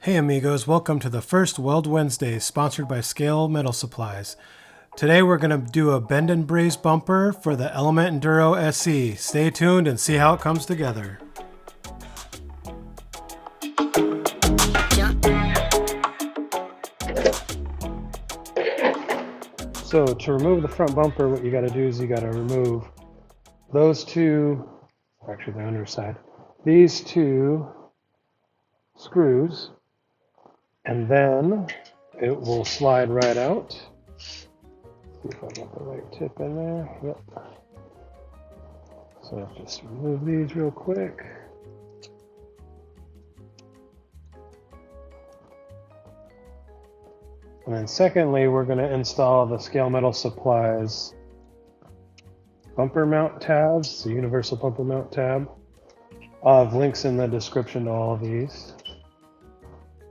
Hey amigos, welcome to the first Weld Wednesday sponsored by Scale Metal Supplies. Today we're going to do a bend and braze bumper for the Element Enduro SE. Stay tuned and see how it comes together. So to remove the front bumper, what you got to do is you got to remove those two, actually the underside, these two screws, and then it will slide right out. See if I got the right tip in there. Yep. So let's just remove these real quick. And then secondly, we're going to install the Scale Metal Supplies bumper mount tabs, the universal bumper mount tab. I'll have links in the description to all of these.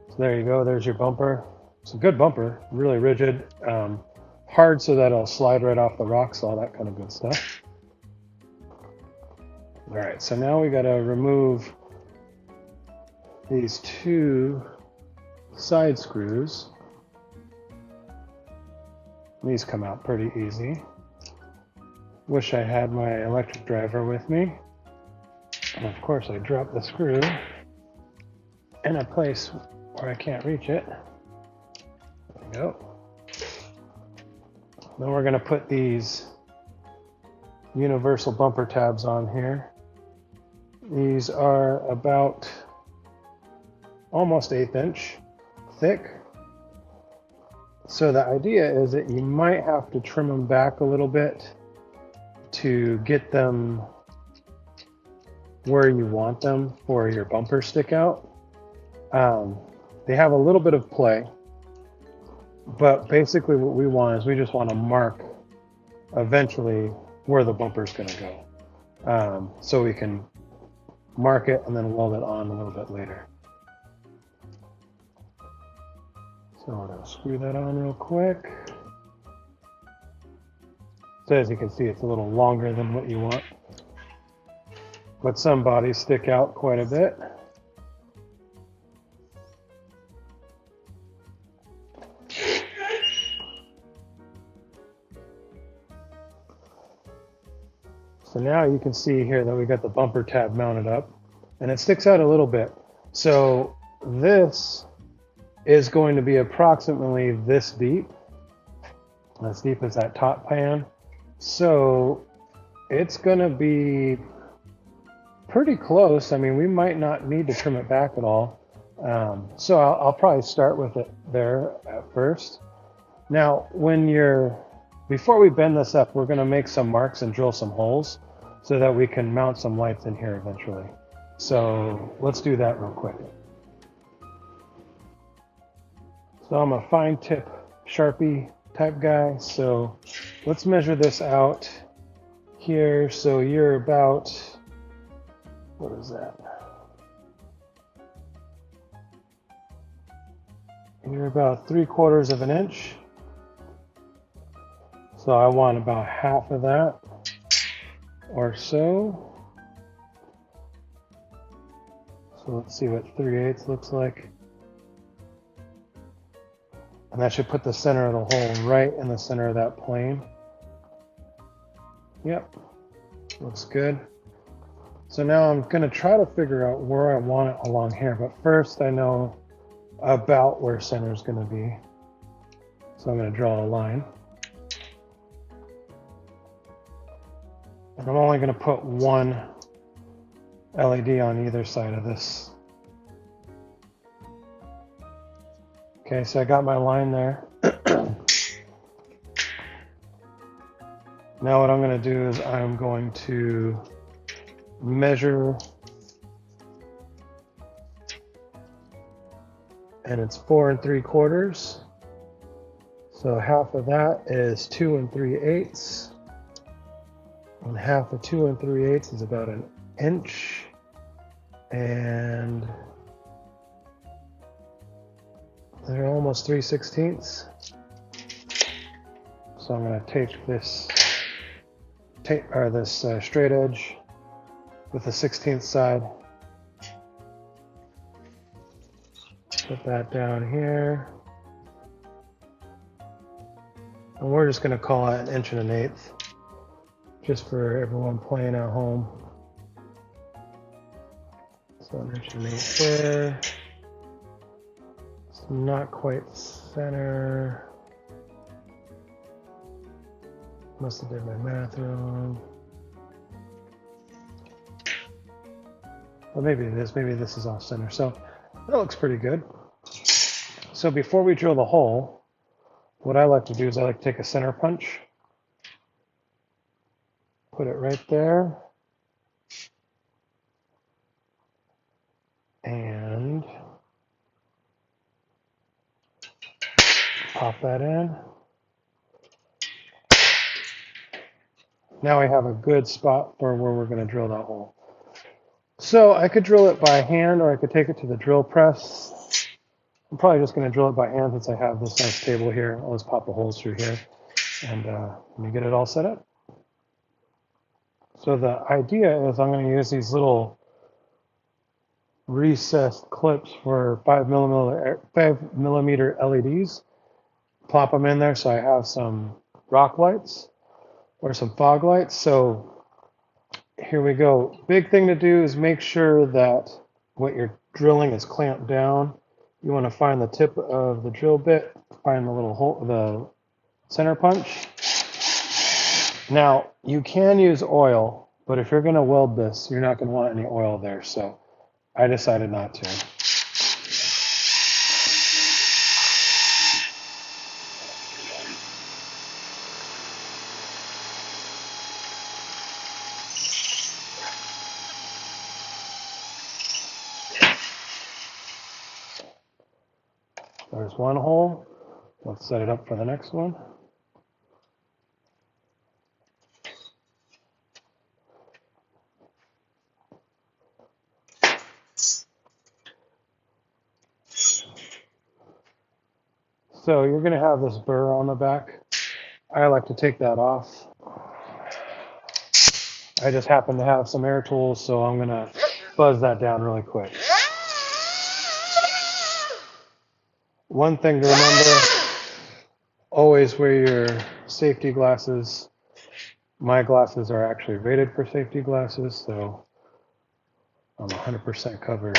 So there you go, there's your bumper. It's a good bumper, really rigid, hard so that it'll slide right off the rocks, all that kind of good stuff. All right, so now we got to remove these two side screws. These come out pretty easy. Wish I had my electric driver with me. And of course I dropped the screw in a place where I can't reach it. There we go. Then we're going to put these universal bumper tabs on here. These are about almost 1/8 inch thick. So the idea is that you might have to trim them back a little bit to get them where you want them for your bumper stick out. They have a little bit of play, but basically what we want is we just want to mark eventually where the bumper is going to go. So we can mark it and then weld it on a little bit later. So we're going to screw that on real quick. So as you can see, it's a little longer than what you want, but some bodies stick out quite a bit. So now you can see here that we got the bumper tab mounted up, and it sticks out a little bit. So this is going to be approximately this deep. As deep as that top pan. So it's going to be pretty close. I mean, we might not need to trim it back at all. So I'll probably start with it there at first. Now, before we bend this up, we're going to make some marks and drill some holes so that we can mount some lights in here eventually. So let's do that real quick. So I'm a fine tip Sharpie type guy, so let's measure this out here. So you're about, what is that? You're about 3/4 of an inch. So I want about half of that or so. So let's see what 3/8 looks like. And that should put the center of the hole right in the center of that plane. Yep, looks good. So now I'm going to try to figure out where I want it along here. But first I know about where center is going to be. So I'm going to draw a line. And I'm only going to put one LED on either side of this. Okay, so I got my line there. Now what I'm going to do is I'm going to measure, and it's 4 3/4. So half of that is 2 3/8. And half of 2 3/8 is about 1 inch. And they're almost 3/16. So I'm going to take this straight edge with the 16th side Put that down here. And we're just going to call it 1 1/8 just for everyone playing at home. So 1 1/8 there. It's not quite center. Must have did my math wrong. Well, maybe this is off center. So that looks pretty good. So before we drill the hole, what I like to do is I like to take a center punch, put it right there, and pop that in. Now we have a good spot for where we're going to drill that hole. So I could drill it by hand, or I could take it to the drill press. I'm probably just going to drill it by hand since I have this nice table here. I'll just pop the holes through here, and let me get it all set up. So the idea is I'm going to use these little recessed clips for 5mm LEDs. Plop them in there so I have some rock lights or some fog lights. So here we go. Big thing to do is make sure that what you're drilling is clamped down. You want to find the tip of the drill bit, find the little hole, the center punch. Now you can use oil, but if you're going to weld this, you're not going to want any oil there. So I decided not to. There's one hole. Let's set it up for the next one. So you're going to have this burr on the back. I like to take that off. I just happen to have some air tools, so I'm going to buzz that down really quick. One thing to remember, always wear your safety glasses. My glasses are actually rated for safety glasses, so I'm 100% covered.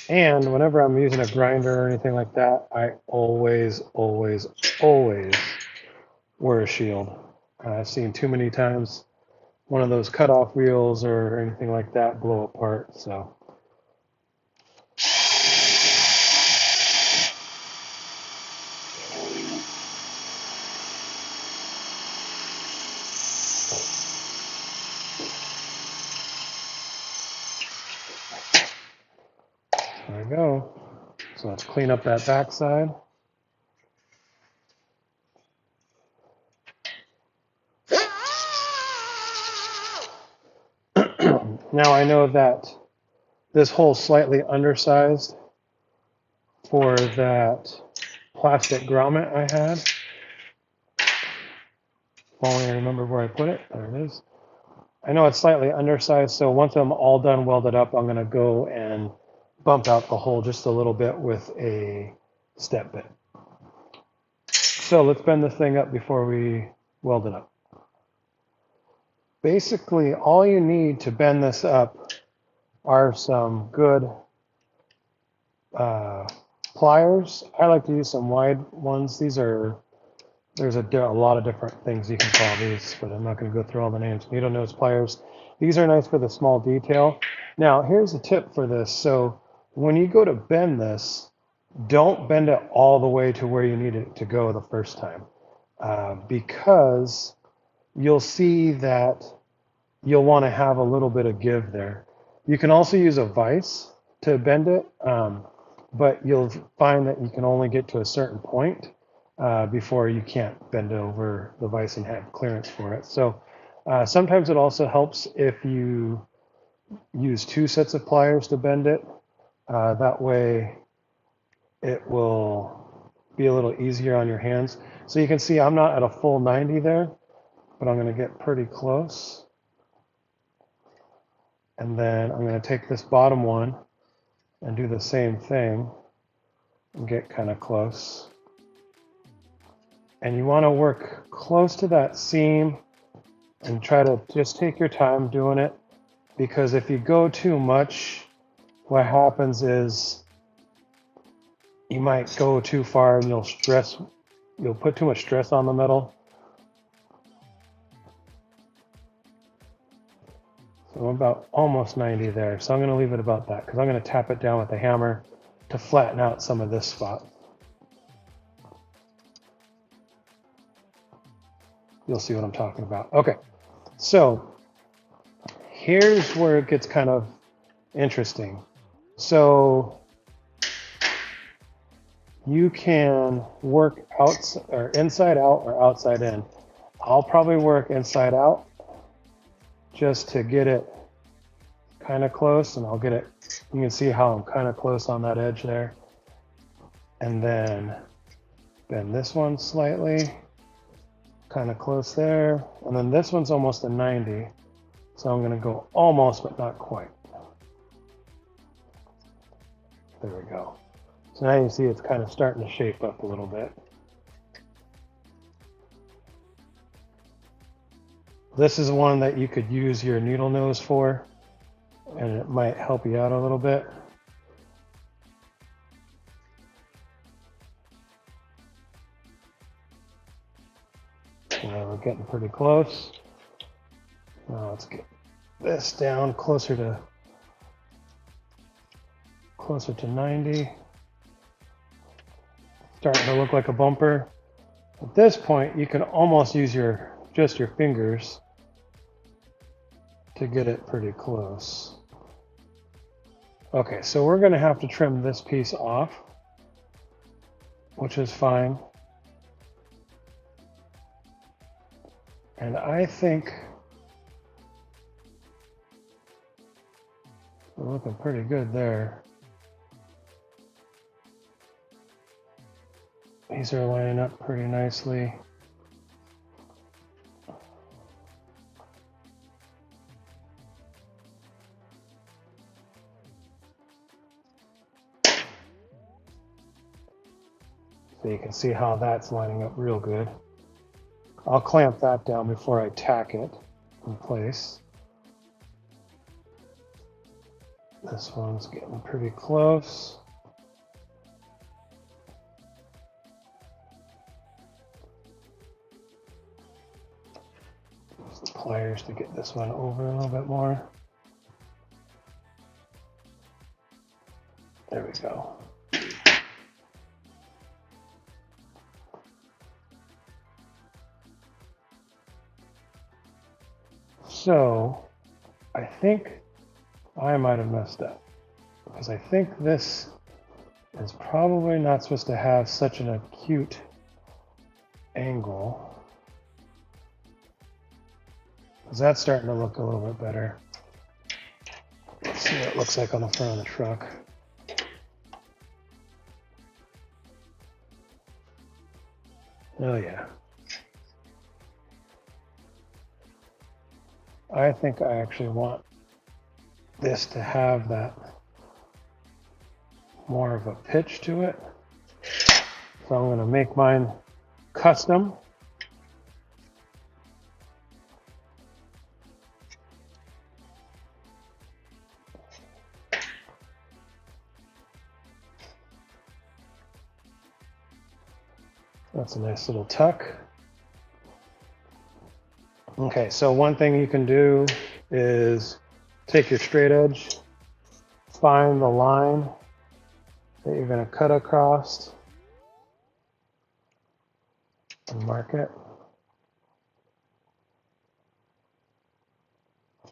And whenever I'm using a grinder or anything like that, I always wear a shield. I've seen too many times one of those cutoff wheels or anything like that blow apart. So there we go. So let's clean up that backside. Now I know that this hole's slightly undersized for that plastic grommet I had. If only I remember where I put it. There it is. I know it's slightly undersized, so once I'm all done welded up, I'm going to go and bump out the hole just a little bit with a step bit. So let's bend this thing up before we weld it up. Basically, all you need to bend this up are some good pliers. I like to use some wide ones. There's a lot of different things you can call these, but I'm not going to go through all the names. Needle nose pliers. These are nice for the small detail. Now, here's a tip for this. So when you go to bend this, don't bend it all the way to where you need it to go the first time, because you'll see that you'll want to have a little bit of give there. You can also use a vise to bend it, but you'll find that you can only get to a certain point before you can't bend over the vise and have clearance for it. So sometimes it also helps if you use 2 sets of pliers to bend it. That way it will be a little easier on your hands. So you can see I'm not at a full 90 there, but I'm going to get pretty close. And then I'm going to take this bottom one and do the same thing. and get kind of close. And you want to work close to that seam and try to just take your time doing it, because if you go too much, what happens is you might go too far and you'll put too much stress on the metal. So I'm about almost 90 there. So I'm going to leave it about that because I'm going to tap it down with a hammer to flatten out some of this spot. You'll see what I'm talking about. Okay, so here's where it gets kind of interesting. So you can work inside out or outside in. I'll probably work inside out just to get it kind of close, and I'll get it, you can see how I'm kind of close on that edge there. And then bend this one slightly, kind of close there. And then this one's almost a 90. So I'm going to go almost, but not quite. There we go. So now you see it's kind of starting to shape up a little bit. This is one that you could use your needle nose for, and it might help you out a little bit. We're getting pretty close. Now let's get this down closer to 90. Starting to look like a bumper. At this point, you can almost use just your fingers to get it pretty close. Okay, so we're going to have to trim this piece off, which is fine. And I think we're looking pretty good there. These are lining up pretty nicely. So you can see how that's lining up real good. I'll clamp that down before I tack it in place. This one's getting pretty close. Use the pliers to get this one over a little bit more. There we go. So I think I might have messed up, because I think this is probably not supposed to have such an acute angle, because that's starting to look a little bit better. Let's see what it looks like on the front of the truck. Oh yeah. I think I actually want this to have that more of a pitch to it. So I'm going to make mine custom. That's a nice little tuck. Okay, so one thing you can do is take your straight edge, find the line that you're going to cut across, and mark it.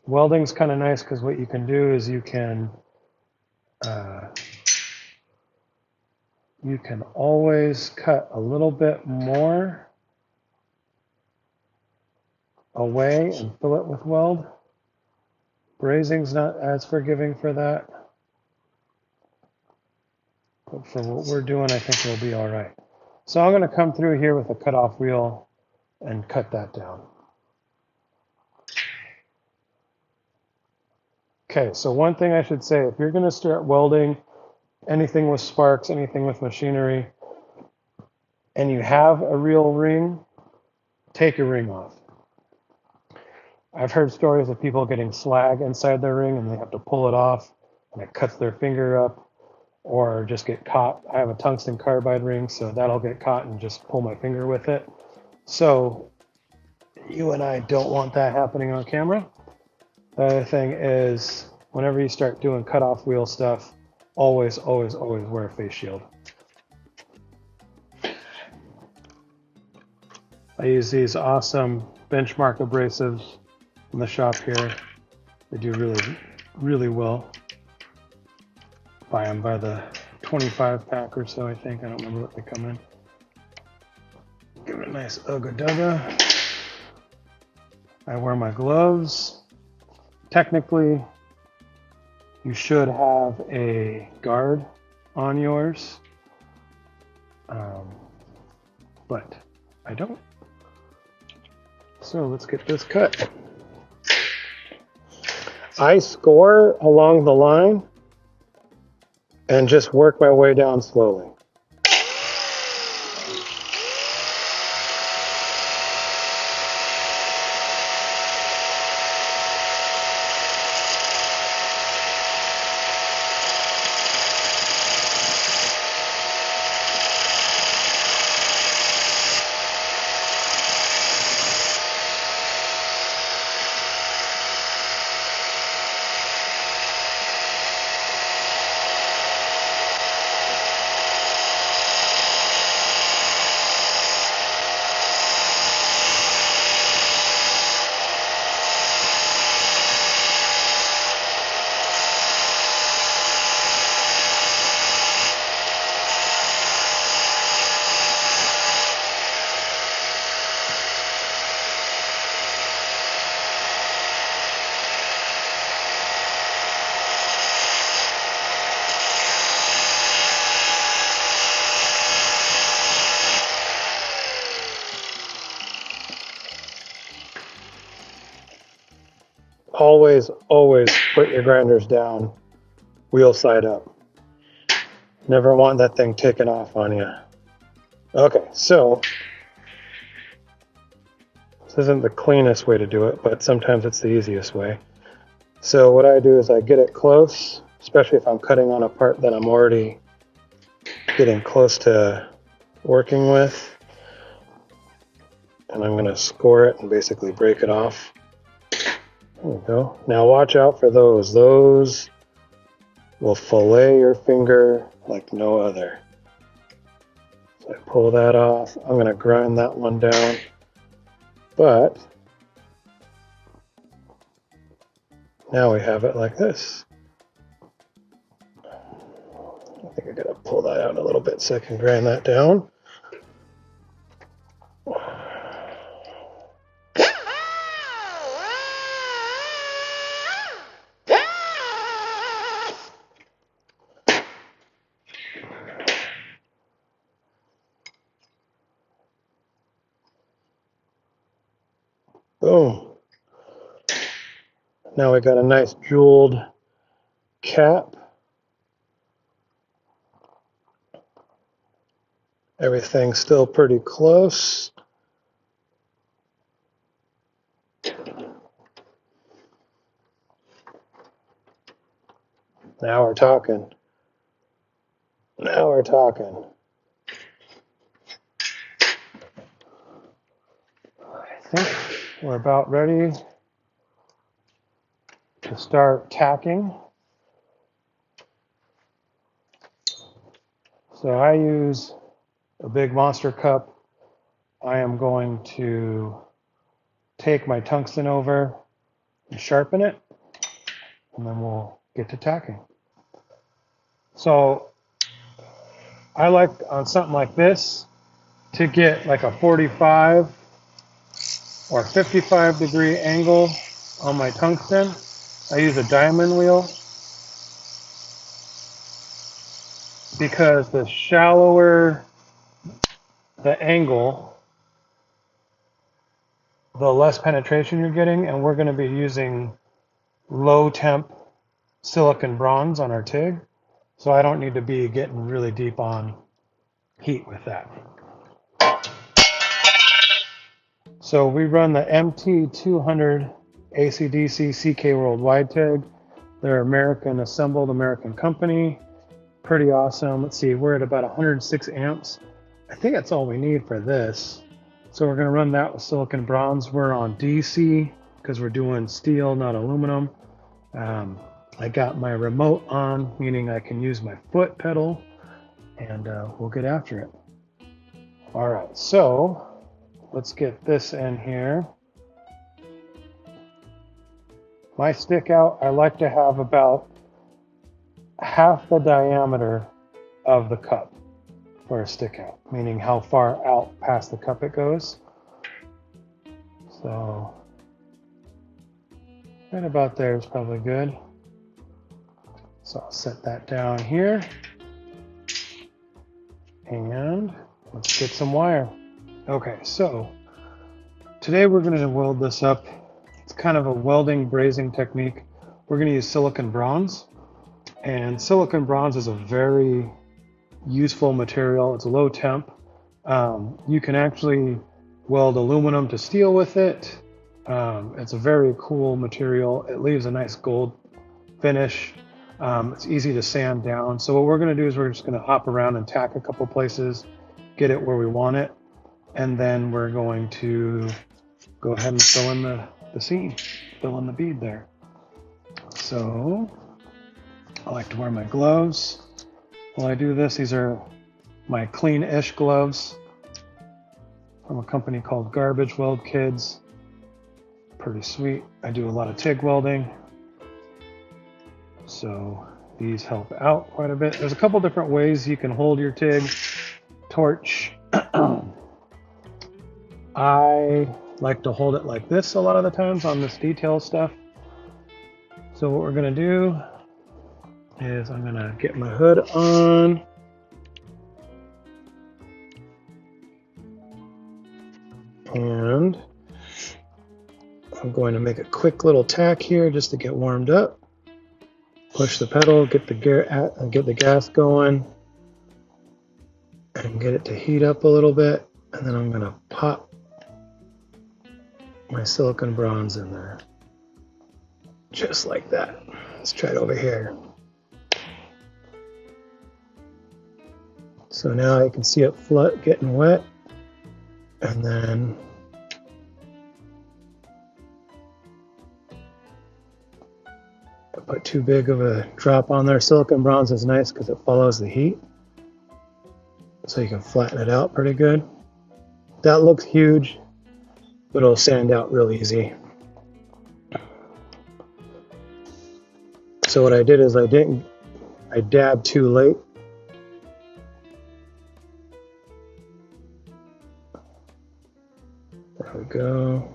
Welding's kind of nice because what you can do is you can always cut a little bit more away and fill it with weld. Brazing's not as forgiving for that, but for what we're doing, I think we'll be all right. So I'm going to come through here with a cutoff wheel and cut that down. Okay, so one thing I should say, if you're going to start welding anything with sparks, anything with machinery, and you have a real ring, take your ring off. I've heard stories of people getting slag inside their ring and they have to pull it off and it cuts their finger up, or just get caught. I have a tungsten carbide ring, so that'll get caught and just pull my finger with it. So you and I don't want that happening on camera. The other thing is, whenever you start doing cutoff wheel stuff, always wear a face shield. I use these awesome benchmark abrasives in the shop here. They do really well. Buy them by the 25 pack or so, I think. I don't remember what they come in. Give it a nice ugga-dugga. I wear my gloves. Technically, you should have a guard on yours, but I don't. So let's get this cut. I score along the line and just work my way down slowly. Always put your grinders down, wheel side up. Never want that thing taken off on you. Okay, so this isn't the cleanest way to do it, but sometimes it's the easiest way. So what I do is I get it close, especially if I'm cutting on a part that I'm already getting close to working with. And I'm going to score it and basically break it off. There we go. Now watch out for those. Those will fillet your finger like no other. So I pull that off. I'm going to grind that one down. But now we have it like this. I think I got to pull that out a little bit so I can grind that down. Boom. Now we got a nice jeweled cap. Everything's still pretty close. Now we're talking. Now we're talking. I think we're about ready to start tacking. So I use a big monster cup. I am going to take my tungsten over and sharpen it, and then we'll get to tacking. So I like on something like this to get like a 45 or 55 degree angle on my tungsten. I use a diamond wheel because the shallower the angle, the less penetration you're getting, and we're going to be using low temp silicon bronze on our TIG. So I don't need to be getting really deep on heat with that. So we run the MT200 AC/DC CK Worldwide tag. They're American assembled, American company. Pretty awesome. Let's see, we're at about 106 amps. I think that's all we need for this. So we're going to run that with silicon bronze. We're on DC because we're doing steel, not aluminum. I got my remote on, meaning I can use my foot pedal, and we'll get after it. All right, so let's get this in here. My stick out, I like to have about half the diameter of the cup for a stick out, meaning how far out past the cup it goes. So right about there is probably good. So I'll set that down here. And let's get some wire. Okay, so today we're going to weld this up. It's kind of a welding brazing technique. We're going to use silicon bronze. And silicon bronze is a very useful material. It's low temp. You can actually weld aluminum to steel with it. It's a very cool material. It leaves a nice gold finish. It's easy to sand down. So what we're going to do is we're just going to hop around and tack a couple places, get it where we want it, and then we're going to go ahead and fill in the seam, fill in the bead there. So I like to wear my gloves while I do this. These are my clean-ish gloves from a company called Garbage Weld Kids. Pretty sweet. I do a lot of TIG welding, so these help out quite a bit. There's a couple different ways you can hold your TIG torch. I like to hold it like this a lot of the times on this detail stuff. So what we're going to do is I'm going to get my hood on. And I'm going to make a quick little tack here just to get warmed up. Push the pedal, get the gas going, and get it to heat up a little bit. And then I'm going to pop my silicon bronze in there. Just like that. Let's try it over here. So now you can see it getting wet. And then I put too big of a drop on there. Silicon bronze is nice because it follows the heat. So you can flatten it out pretty good. That looks huge, but it'll sand out real easy. So what I did is I dabbed too late. There we go.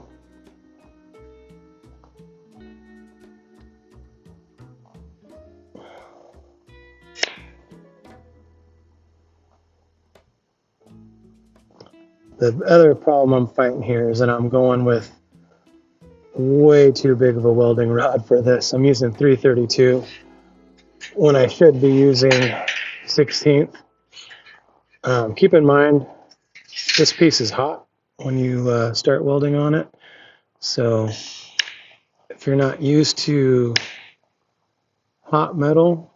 The other problem I'm fighting here is that I'm going with way too big of a welding rod for this. I'm using 332 when I should be using 16th. Keep in mind, this piece is hot when you start welding on it. So if you're not used to hot metal,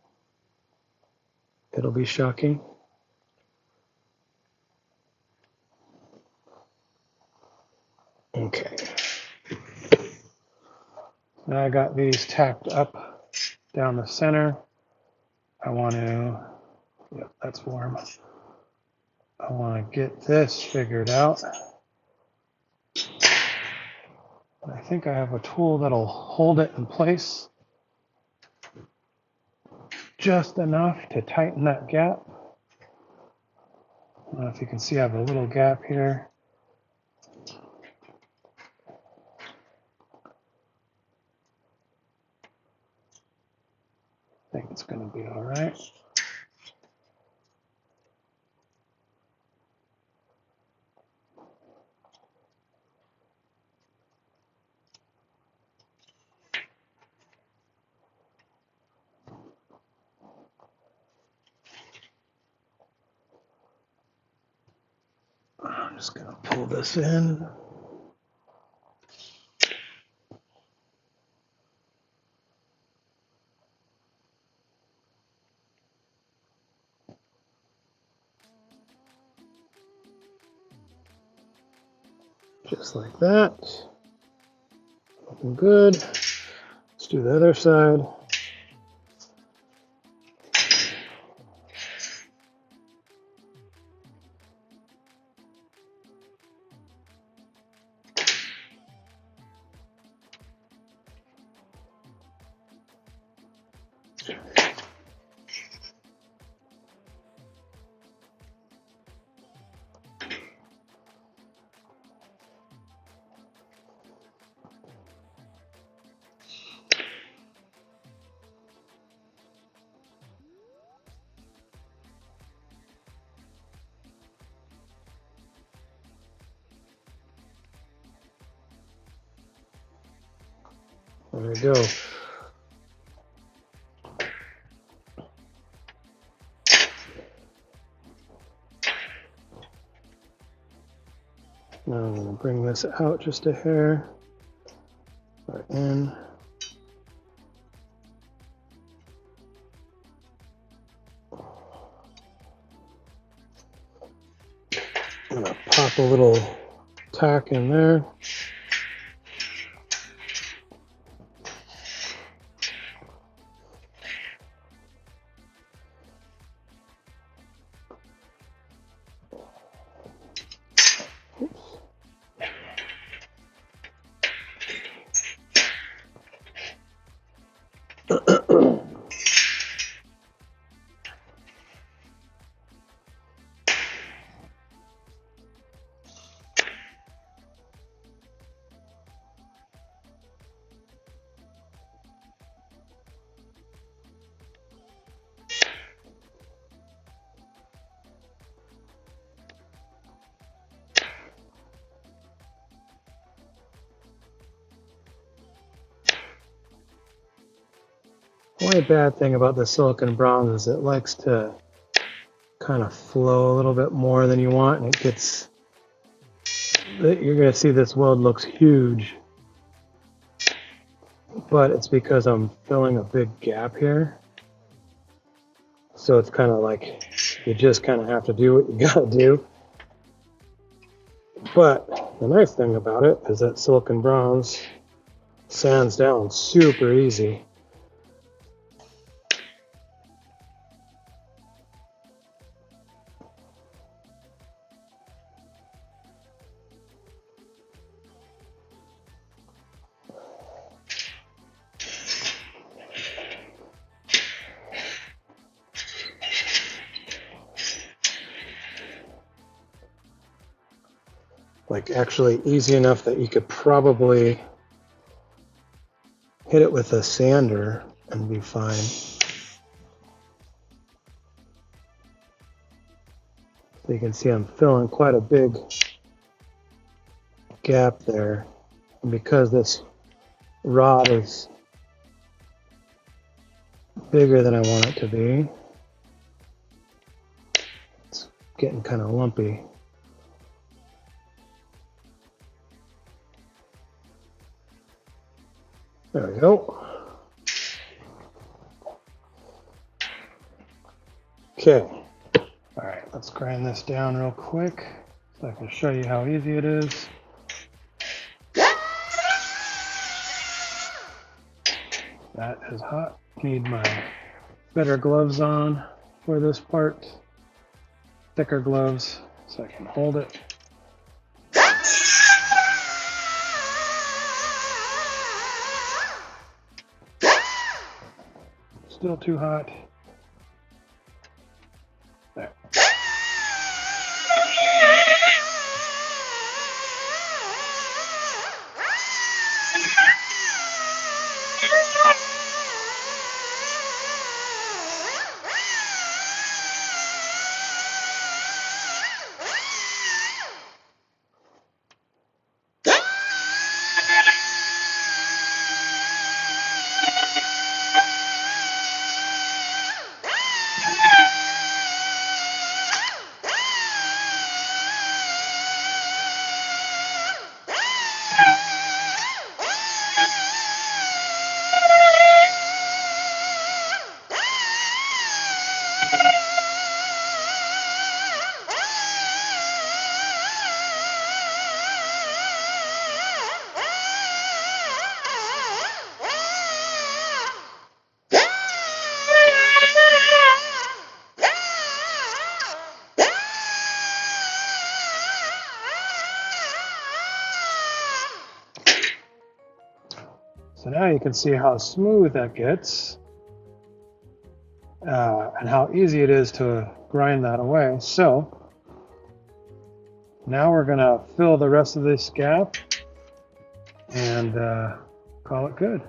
it'll be shocking. Okay. Now I got these tacked up down the center. I want to, yep, that's warm. I want to get this figured out. And I think I have a tool that'll hold it in place just enough to tighten that gap. I don't know if you can see I have a little gap here. I think it's going to be all right. Just gonna pull this in. Just like that. Looking good. Let's do the other side. There we go. Now I'm going to bring this out just a hair. Right in. I'm going to pop a little tack in there. The only bad thing about the silicon bronze is it likes to kind of flow a little bit more than you want, and it gets, you're going to see this weld looks huge, but it's because I'm filling a big gap here. So it's kind of like you just kind of have to do what you got to do. But the nice thing about it is that silicon bronze sands down super easy. Like actually easy enough that you could probably hit it with a sander and be fine. So you can see I'm filling quite a big gap there. And because this rod is bigger than I want it to be, it's getting kind of lumpy. There we go. Okay. All right, let's grind this down real quick so I can show you how easy it is. That is hot. Need my better gloves on for this part. Thicker gloves so I can hold it. Still too hot. There. So now you can see how smooth that gets and how easy it is to grind that away. So now we're going to fill the rest of this gap and call it good.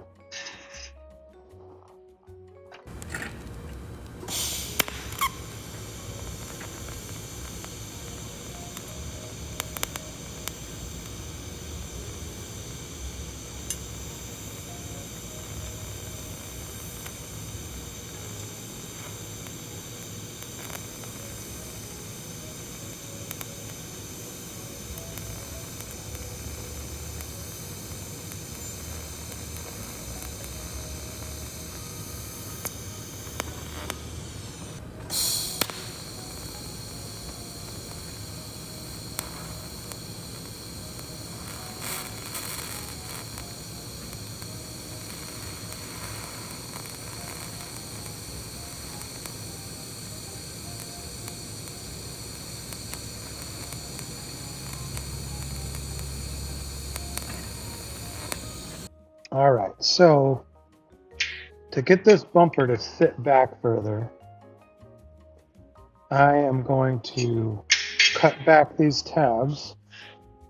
All right, so to get this bumper to fit back further, I am going to cut back these tabs.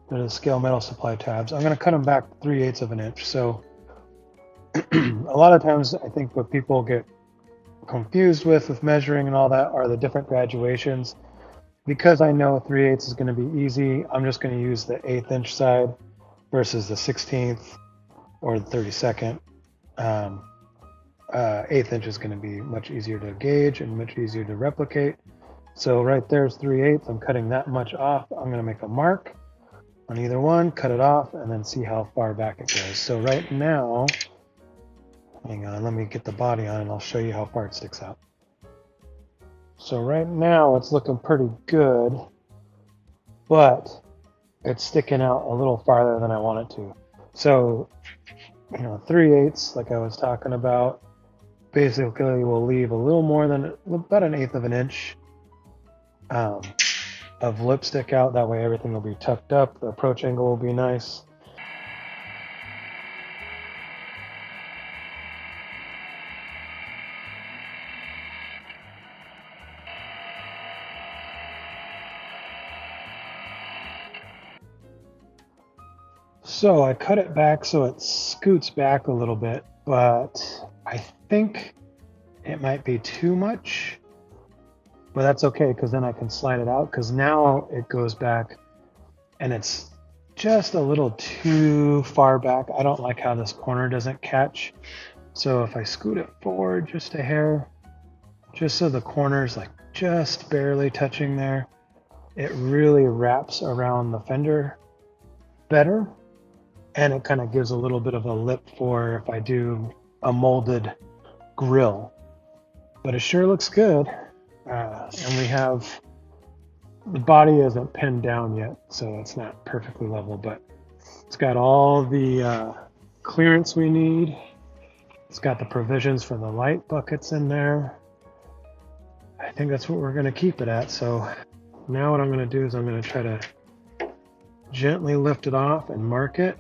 They're the scale metal supply tabs. I'm going to cut them back 3/8 of an inch. So a lot of times I think what people get confused with measuring and all that are the different graduations. Because I know 3/8 is going to be easy, I'm just going to use the 1/8 inch side versus the 16th or the 32nd. 1/8 inch is going to be much easier to gauge and much easier to replicate. So right there's 3/8. I'm cutting that much off. I'm going to make a mark on either one, cut it off, and then see how far back it goes. So right now, hang on, let me get the body on and I'll show you how far it sticks out. So right now it's looking pretty good, but it's sticking out a little farther than I want it to. So, 3/8, like I was talking about, basically will leave a little more than about 1/8 of an inch of lipstick out. That way everything will be tucked up. The approach angle will be nice. So I cut it back so it scoots back a little bit, but I think it might be too much, but that's okay because then I can slide it out, because now it goes back and it's just a little too far back. I don't like how this corner doesn't catch. So if I scoot it forward just a hair, just so the corner's like just barely touching there, it really wraps around the fender better. And it kind of gives a little bit of a lip for if I do a molded grill. But it sure looks good. And we have, the body isn't pinned down yet, so it's not perfectly level, but it's got all the clearance we need. It's got the provisions for the light buckets in there. I think that's what we're going to keep it at. So now what I'm going to do is I'm going to try to gently lift it off and mark it,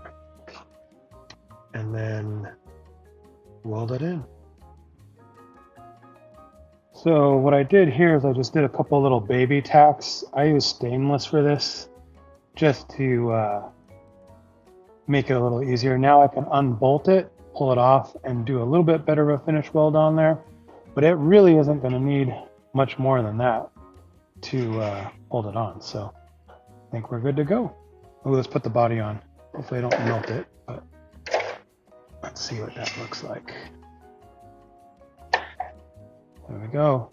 and then weld it in. So what I did here is I just did a couple little baby tacks. I use stainless for this just to make it a little easier. Now I can unbolt it, pull it off, and do a little bit better of a finish weld on there. But it really isn't going to need much more than that to hold it on. So I think we're good to go. Oh, let's put the body on. Hopefully I don't melt it, but let's see what that looks like. There we go.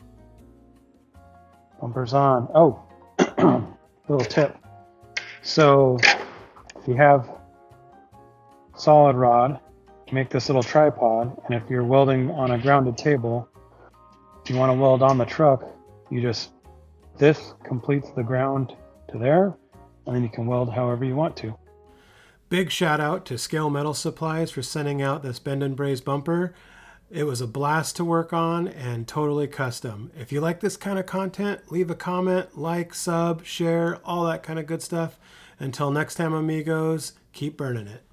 Bumper's on. Oh, little tip. So if you have solid rod, make this little tripod, and if you're welding on a grounded table, if you want to weld on the truck, this completes the ground to there, and then you can weld however you want to. Big shout out to Scale Metal Supplies for sending out this bend and braze bumper. It was a blast to work on and totally custom. If you like this kind of content, leave a comment, like, sub, share, all that kind of good stuff. Until next time, amigos, keep burning it.